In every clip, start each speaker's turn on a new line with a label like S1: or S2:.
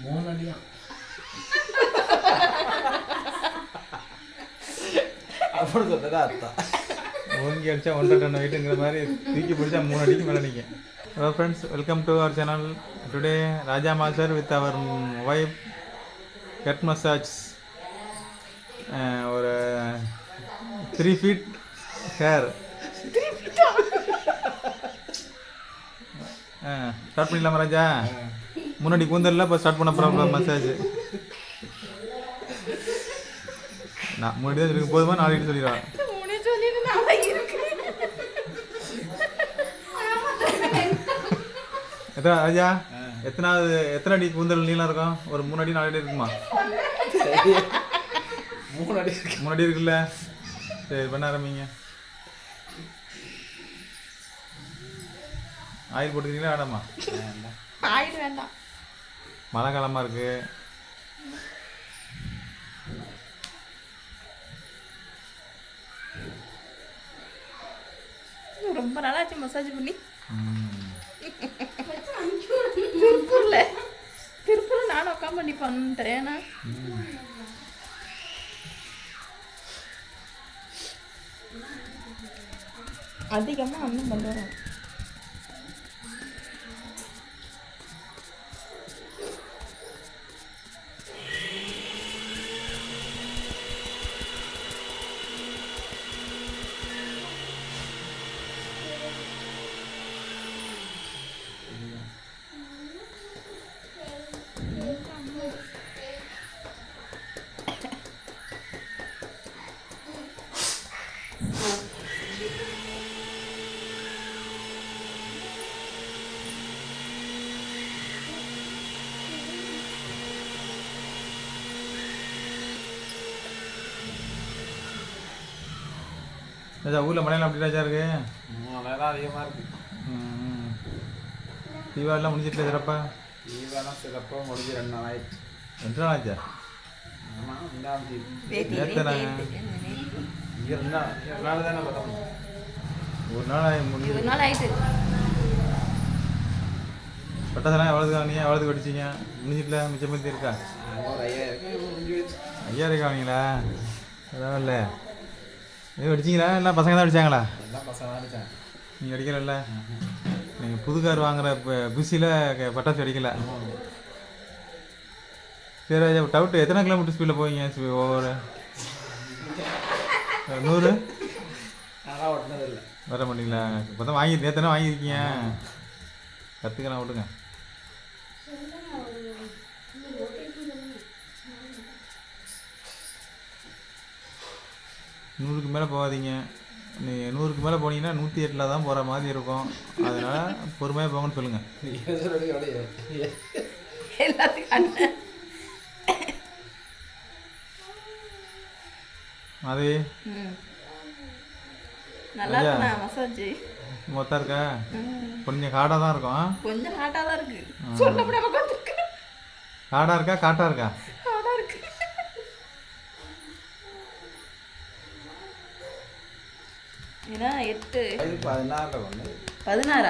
S1: 3 அடியா அப்படி சொல்றதா அர்த்தம்.
S2: ஓங்கி அடிச்சா 1.5 டன் வெயிட்டுங்கிற மாதிரி தூக்கி பிடிச்சா 3 அடிக்கு மேலே நிற்கும். Hello friends, welcome to our channel. Today Raja master with our wife head massage. ஒரு 3 feet ஹேர். ஸ்டார்ட் பண்ணிடலாமா ராஜா? முன்னாடி கூந்தல்ல இப்போ ஸ்டார்ட் பண்ண போகிறோம் மசாஜ். நான் முன்னாடி தான் சொல்லிருக்கேன், போதுமா 4 அடி சொல்லிடுவேன். எத்தனை ராஜா, எத்தனை அடி கூந்தல் நீளம் இருக்கும்? ஒரு 3 அடி 4 அடி இருக்குமா?
S1: 3 அடி
S2: 3 அடி இருக்குல்ல? சரி, பண்ண ஆரம்பிங்க. ஆயில் போட்டுக்கிறீங்களா வேண்டாமா?
S3: ஆயில் வேண்டாம்,
S2: மழை காலமாக இருக்கு.
S3: ரொம்ப நாளாச்சு மசாஜ் பண்ணி. திருப்பூர்ல நானும் உட்காந்து பண்ணி பண்ணிட்டேன். ஏன்னா அதிகமாக அண்ணன் பண்ணுறோம்.
S2: ராஜா, ஊரில் மழையெல்லாம் அப்படி ராஜா இருக்கு?
S1: மழைலாம் அதிகமாக இருக்கு.
S2: தீபாவளிலாம் முடிஞ்சிட்டு சிறப்பா?
S1: தீபாவளிலாம் சிறப்பாக முடிஞ்சு 2 நாள் ஆயிடுச்சு.
S2: 2 நாள் ஆச்சா?
S1: ஆமாம், 2ஆம் தேதி.
S2: நேற்றுண்ணா
S1: இங்கே 2 நாள் தானே பார்த்தோம்.
S2: 1 நாள் ஆகி முடிஞ்சு.
S3: 1 நாள் ஆயிட்டு.
S2: பட்டாசெல்லாம் எவ்வளோதுக்கு வாங்கினீங்க? எவ்வளோதுக்கு அடிச்சிங்க? முடிஞ்சிட்டுல மிச்சம் மீதி இருக்கா?
S1: ஒரு 5000 முடிஞ்சு வச்சு.
S2: 5000 வாங்கிங்களா? பரவாயில்ல. எதுவும் அடிச்சிங்களா? இல்லை பசங்க தான் அடித்தாங்களா?
S1: எல்லாம் பசங்க அடித்தேன்.
S2: நீங்கள் அடிக்கலைல்ல? நீங்கள் புது கார் வாங்குற பிஸியில் பட்டாசு அடிக்கலை. சரி ராஜா, டவுட்டு எத்தனை கிலோமீட்டர் ஸ்பீடில் போவீங்க ஒவ்வொரு? 100?
S1: அதெல்லாம் ஓட்டினதில்லை.
S2: வர மாட்டீங்களா? இப்போ தான் நேற்று வாங்கியிருக்கீங்க, கற்றுக்கலாம் விட்டுங்க. நூறுக்கு மேலே போகாதீங்க. நீங்கள் 100க்கு மேலே போனீங்கன்னா 108 தான் போகிற மாதிரி இருக்கும். அதனால் பொறுமையாக போங்கன்னு சொல்லுங்கள்.
S3: எல்லாத்துக்கும்
S2: அது
S3: நல்லா இருக்குண்ணா மசாஜ்.
S2: மொத்தம் இருக்கா? கொஞ்சம் ஹார்டாக தான் இருக்கும்.
S3: கொஞ்சம் ஹாட்டாக தான் இருக்கு. சொல்ல முடியாம உட்காந்துருக்கு.
S2: ஹார்டாக இருக்கா காட்டாக இருக்கா?
S3: ஹாட்டாக இருக்கு. ஏன்னா 8
S1: 16 ஒன்று
S3: 16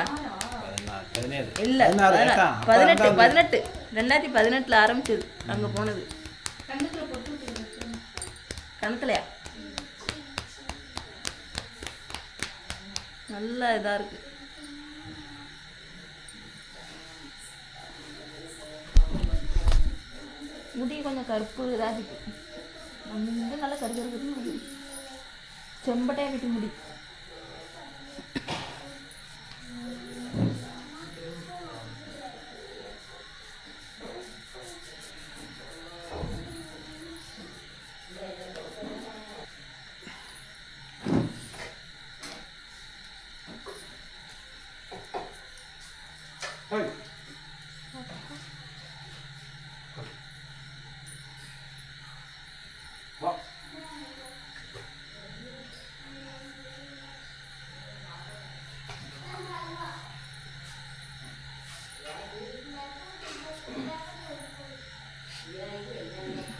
S1: 17
S3: இல்லை 18 2018 ஆரம்பிச்சது அங்கே போனது. கணக்குலையா? நல்ல இதாக இருக்கு. முடி கொஞ்சம் கருப்பு இதாக இருக்கு. நம்ம நல்லா கருப்பு முடி, செம்பட்டையாக கட்டி முடி.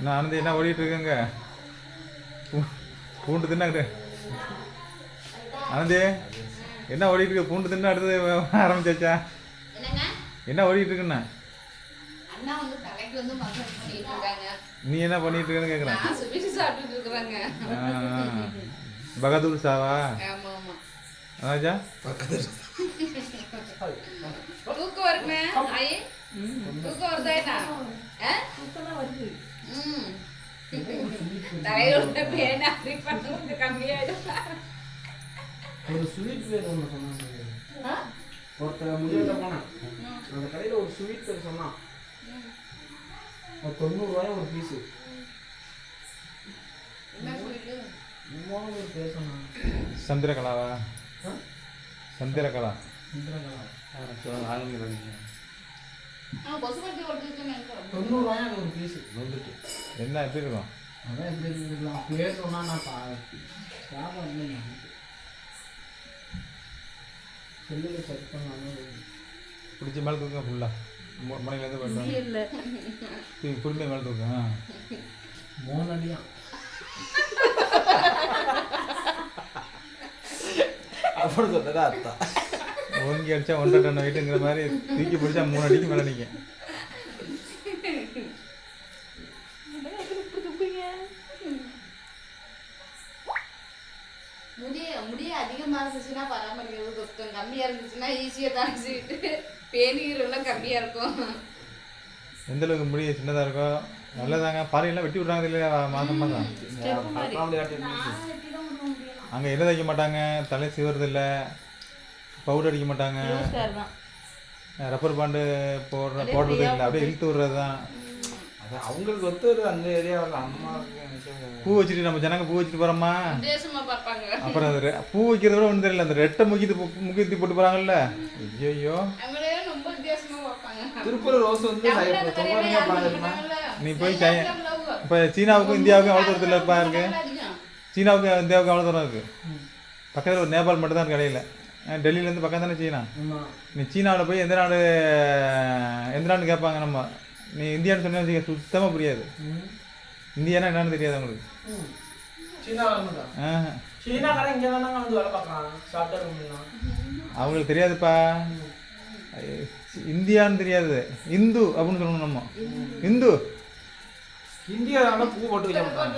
S2: நான் ஆனந்தி என்ன ஓடிட்டு இருக்கேங்க? பூண்டு தின்னாங்க. ஆனந்தி என்ன ஓடிட்டு இருக்கு? பூண்டு தின்னு அடுத்தது ஆரம்பிச்சாச்சா? என்ன ஓடிட்டு இருக்குண்ணா?
S3: கடைக்கு வந்து மசாஜ் பண்ணிட்டு இருக்காங்க.
S2: நீ என்ன பண்ணிட்டு இருக்கேன்னு கேட்குறேன்.
S3: நான் ஸ்வீட் சாப்பிட்டுட்டு இருக்கிறேங்க.
S2: பகதூர் சாவா?
S3: ஆமா ஆமா.
S2: ராஜா
S3: தூக்கம் வருமே ஆயே? தூக்கம் வருதாயிட்டா? தூக்கம் வருது. தலையோட பேன அப்படி பண்ண கம்மியாயிடும்.
S1: ஒரு ஸ்வீட் பேர் ஒன்று சொன்னாங்க. ஒருத்தர் முடியல போனேன், அந்த கடையில் ஒரு ஸ்வீட் பேர் சொன்னான். 90 ரூபாய் ஒரு பீஸு. ஒரு பேர் சொன்னாங்க.
S2: சந்திரகலாவா? சந்திரகலா.
S1: ஆளுங்க
S3: 90
S1: ரூபாய் ஒரு பீஸு வந்துட்டு.
S2: என்ன எப்படி இருக்கும்?
S1: அதான் எப்படி இருக்கலாம் பேர் சொன்னா நான் சாப்பிட இல்லைங்க. செல்லில் செக் பண்ணாலும்
S2: பிடிச்ச மேலே தூக்கம் ஃபுல்லாக மணிலேருந்து போயிட்டு
S3: இல்லை
S2: பொறுமையாக மேலே தூக்கம்.
S1: 3 அடியா அப்படி சொன்னதா அர்த்தம்.
S2: ஓங்கி அடிச்சா 1.5 டன் வெயிட்டுங்கிற மாதிரி தூக்கி பிடிச்சா 3 அடிக்கு மேலே நிற்கும்.
S3: முடிய அதிகமாக இருந்துச்சுன்னா பராமரிக்கிறது கஷ்டம், கம்மியாக இருந்துச்சுன்னா ஈஸியாக தாங்கிட்டு பேனிகிறெல்லாம் கம்மியாக இருக்கும்.
S2: எந்த அளவுக்கு முடி சின்னதாக இருக்கோ நல்லதாங்க. பாறையெல்லாம் வெட்டி விட்றாங்க இல்லையா மாதம் மாதம். அங்கே என்ன தைக்க மாட்டாங்க, தலை சீவுறது இல்லை, பவுடர் அடிக்க மாட்டாங்க, ரப்பர் பாண்டு போடுறது இல்லை, அப்படியே இழுத்து விடுறது தான்.
S1: அவங்களுக்கு ஒத்து அந்த ஏரியாவில் அம்மாவுக்கு
S2: பூ வச்சுட்டு நம்ம ஜனங்க பூ வச்சுட்டு போகிறோமா,
S3: பார்ப்பாங்க.
S2: அப்புறம் அது பூ வைக்கிறத விட ஒன்றும் தெரியல, அந்த ரெட்டை முக்கியத்து போட்டு போகிறாங்கல்ல. ஐயோ
S3: ரொம்ப வித்தியாசமாக பார்ப்பாங்க.
S1: திருப்பூர் ரோஸ் வந்து
S2: நீ போய் இப்போ சீனாவுக்கும் இந்தியாவுக்கும் அவ்வளோ தூரத்தில் இருப்பா இருக்கு. சீனாவுக்கும் இந்தியாவுக்கும் அவ்வளோ தூரம் இருக்குது. பக்கத்தில் ஒரு நேபாள் மட்டும் தான் இருக்கு கடையில். டெல்லியிலேருந்து பக்கம் தானே சீனா. நீ சீனாவில் போய் எந்த நாடு கேட்பாங்க. நம்ம நீ இந்தியான்னு சொன்னா சுத்தமாக புரியாது. இந்தியானா என்னன்னு தெரியாது அவங்களுக்கு. அவங்களுக்கு தெரியாதுப்பா, இந்தியான்னு தெரியாது, இந்து அப்படின்னு சொல்லணும். நம்ம இந்து
S1: இந்தியாவில பூ போட்டு வைக்க மாட்டாங்க.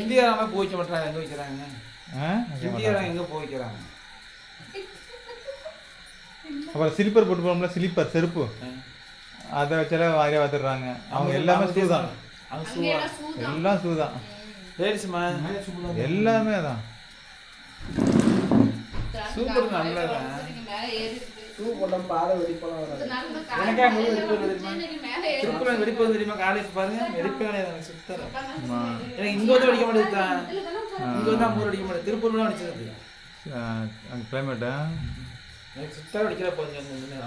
S1: இந்தியாவில பூ வைக்க மாட்டாங்க. எங்க வைக்கிறாங்க? இந்தியாவில எங்க பூ வைக்கிறாங்க?
S2: அப்புறம் ஸ்லிப்பர் போட்டு போகணும்ல, ஸ்லிப்பர் செருப்பு, அதை வச்சாலும் வாரியாக பார்த்துடுறாங்க. அவங்க எல்லாமே ஷூ தான், எல்லாம் ஷூ தான், எல்லாமே தான்.
S1: சூப்பர் நல்லதான். ஷூ போட்டா பாதை வெடிப்பெல்லாம் வராது. எனக்கே திருப்பூர் வெடிப்பு தெரியுமா? காலேஜ் பாருங்க வெடிப்பே கிடையாது சுத்தம். எனக்கு இங்க வந்து வெடிக்க மாட்டேங்குது, இங்க வந்து அம்மூர் வெடிக்க மாட்டேங்குது. திருப்பூர்லாம் வெடிச்சது
S2: அந்த கிளைமேட்டா
S1: எனக்கு சுத்தம் வெடிக்கிற போகுது.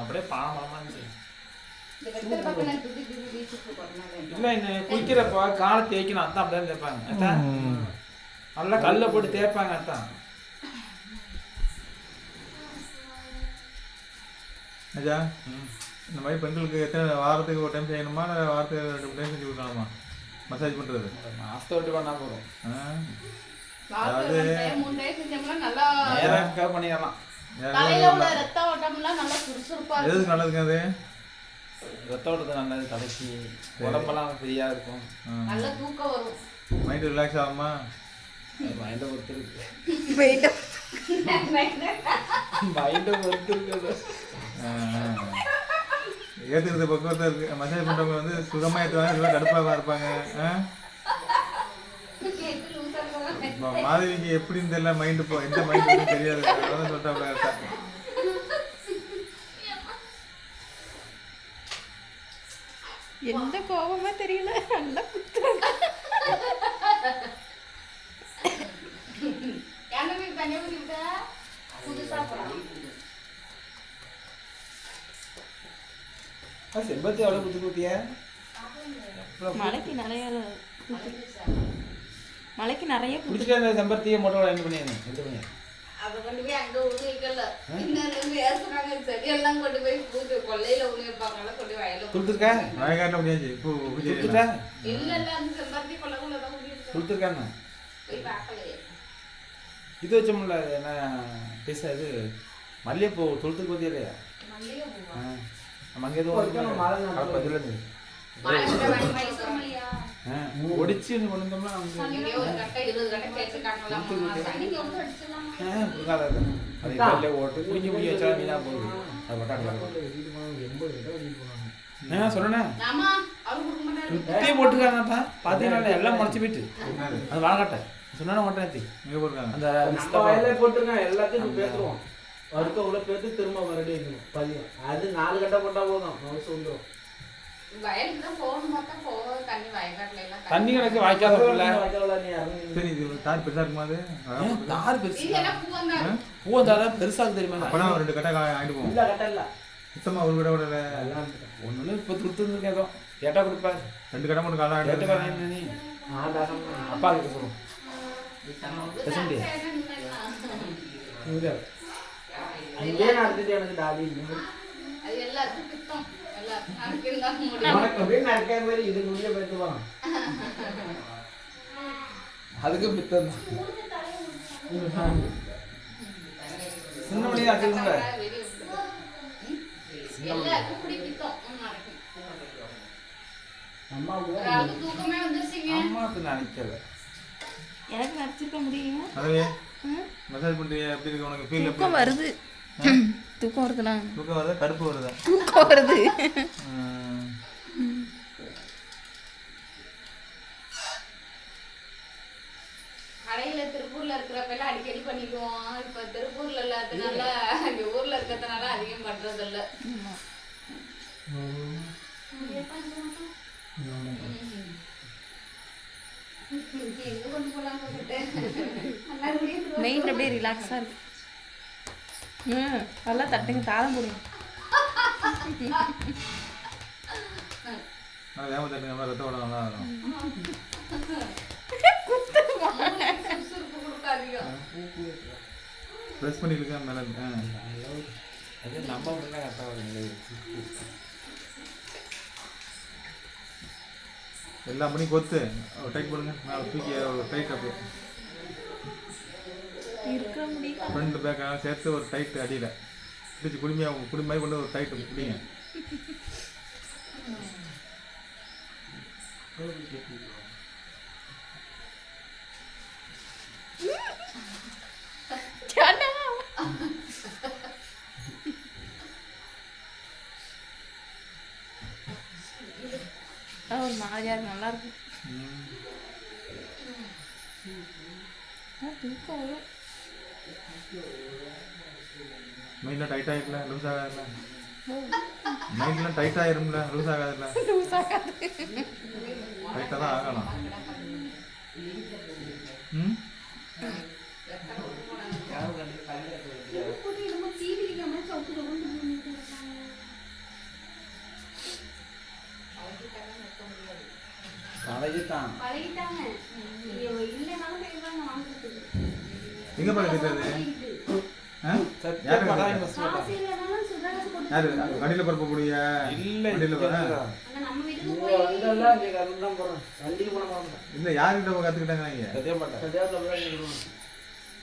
S1: அப்படியே பாலமா இருந்துச்சு. இல்லை இந்த குளிக்கிறப்ப காலை தேய்க்கணும், அத்தான் அப்படிதான் தேய்ப்பாங்க. அத்தான் நல்லா கல்லை போட்டு தேய்ப்பாங்க. அத்தான்
S2: ஐயா, இந்த மாதிரி பெண்களுக்கு எத்தனை வாரத்துக்கு ஒரு டைம் செய்யணுமா, இல்லை வாரத்துக்கு 2 டைம் செஞ்சு கொடுக்கணுமா மசாஜ் பண்ணுறது?
S1: மாசத்தை விட்டு பண்ணா போதும்.
S2: அதாவது
S1: நேரம்க்காக பண்ணிடலாம்.
S2: எதுக்கு நல்லதுங்க அது?
S1: ரத்த ஓட்டத்துக்கு நல்லது, தலைக்கு உடம்பெல்லாம் ஃப்ரீயா இருக்கும்,
S3: நல்ல தூக்கம் வரும்,
S2: மைண்டு ரிலாக்ஸ் ஆகுமா?
S1: மைண்டை பொறுத்து இருக்கு.
S2: ஏற்றுக்கிறது பக்குவத்தை இருக்கு. மசாஜ் பண்ணுறவங்க வந்து சுகமாக ஏற்றுவாங்க, இல்லை கடுப்பாக இருப்பாங்க. மாதவிக்கு எப்படின்னு தெரியல, மைண்டு எந்த மைண்டு தெரியாது, அதான் சொல்லிட்டாங்க கரெக்டாக.
S3: எந்த கோபமே தெரியல, நல்லா குத்துறாங்க.
S1: செம்பத்தி எவ்வளோ குத்து குத்திய?
S3: மலைக்கு நிறைய
S1: குடிச்சிட்டு அந்த செம்பருத்தியை மொட்டை என்ன பண்ணியாங்க? எந்த பண்ணியா?
S3: அதை கொண்டு போய் அங்கே உள்ள வைக்கல, இன்னும் ஏசுறாங்க, செடியெல்லாம் கொண்டு போய் பூத்து கொள்ளையில உள்ள வைப்பாங்களா, கொண்டு வயல
S1: கொடுத்துருக்கா?
S2: வயக்காட்டில் முடியாச்சு இப்போ
S1: கொடுத்துட்டா?
S3: இல்லை இல்லை, அந்த செம்பருத்தி கொள்ளைக்குள்ள தான்
S1: கொடுத்துருக்காங்க.
S3: போய் பார்க்கலையே.
S1: இது வச்சோம்ல, என்ன பீஸா இது மல்லிகைப்பூ தொழுத்துக்கு பற்றி இல்லையா நம்ம அங்கே எதுவும் பதில் ஒடிச்சு கொண்டு வந்தோம்னா அது ஓட்டு குடிக்க முடிய வச்சா மீனா போகுது அது மட்டும் சொன்னேன் போட்டுக்காரப்பா பார்த்தீங்கன்னா எல்லாம் முளைச்சி போயிட்டு அது வாழக்கட்டை சொன்னா மாட்டேன் அந்த போட்டுருக்கேன் எல்லாத்தையும் பேசுவோம் அடுத்த உள்ள பேத்து திரும்ப மறுபடியும் வைக்கணும் பதியம் அது 4 கட்டை போட்டா போதும் மனசு வந்துடும் தண்ணி கிடக்கு வாய்க்காத
S2: சரி இது தார் பெருசா இருக்குமாது
S1: தார் பெருசு பூ வந்தாதான் பெருசாக தெரியுமா
S2: அப்பனா 2 கட்டை ஆயிட்டு போகும்
S1: இல்ல கட்டை இல்ல
S2: சுத்தமா ஒரு கட்டை கூட
S1: ஒண்ணு இப்ப துருத்து கேட்க கேட்டா கொடுப்பாரு
S2: 2 கட்டை மட்டும் காலம்
S1: ஆயிட்டு அப்பா கிட்ட சொல்லுவோம் அங்கே நடந்துட்டு எனக்கு டாடி அதுக்கு பித்தம் சின்ன மணி ஆச்சுங்க அம்மாவுக்கு நினைக்கல
S3: எனக்கு நடிச்சிருக்க முடியுமா
S2: அதே மெசேஜ் பண்றியே எப்படி இருக்கு உனக்கு ஃபீல்
S3: தூக்கம் வருது தூக்கம் வருதுண்ணா
S2: தூக்கம் வருதா கடுப்பு வருதா
S3: தூக்கம் வருது
S4: கடையில திருப்பூர்ல இருக்கிறப்பெல்லாம் அடிக்கடி பண்ணிக்குவோம் இப்ப திருப்பூர்ல இல்லாததுனால இங்க ஊர்ல இருக்கிறதுனால அதிகம் பண்றது இல்ல
S3: மெயின் அப்படியே ரிலாக்ஸா இருக்கு நல்லா தட்டுங்க தாளம் போடுங்க
S2: வேம தட்டுங்க ரத்த ஓட நல்லா வரும் ப்ரெஸ் பண்ணிருக்கேன் மேல
S1: அது நம்ம கரெக்டா வருங்க
S2: எல்லாம் பண்ணி கொத்து டைட் பண்ணுங்க மேலே தூக்கி டைட் அப்படியே
S3: இருக்க முடியும்
S2: ஃப்ரண்ட் பேக் சேர்த்து ஒரு டைட் அடியில் பிடிச்சி குடிமையாக கொண்டு ஒரு டைட் பிடிங்க
S3: ஒரு மாதிரியா இருக்கு நல்லா இருக்கு தூக்கம் வரும்
S2: மைண்ட்லாம் டைட் ஆகிடல லூஸ் ஆகாதுல்ல மைண்ட்லாம் டைட் ஆகிரும்ல லூஸ் ஆகாதுல்ல டைட்டாக தான் ஆகணும் ம் எங்கே பழகிட்டது யாரு வண்டியில் பரப்ப கூடிய இல்லை இல்லை யாருக்கிட்ட கற்றுக்கிட்டாங்க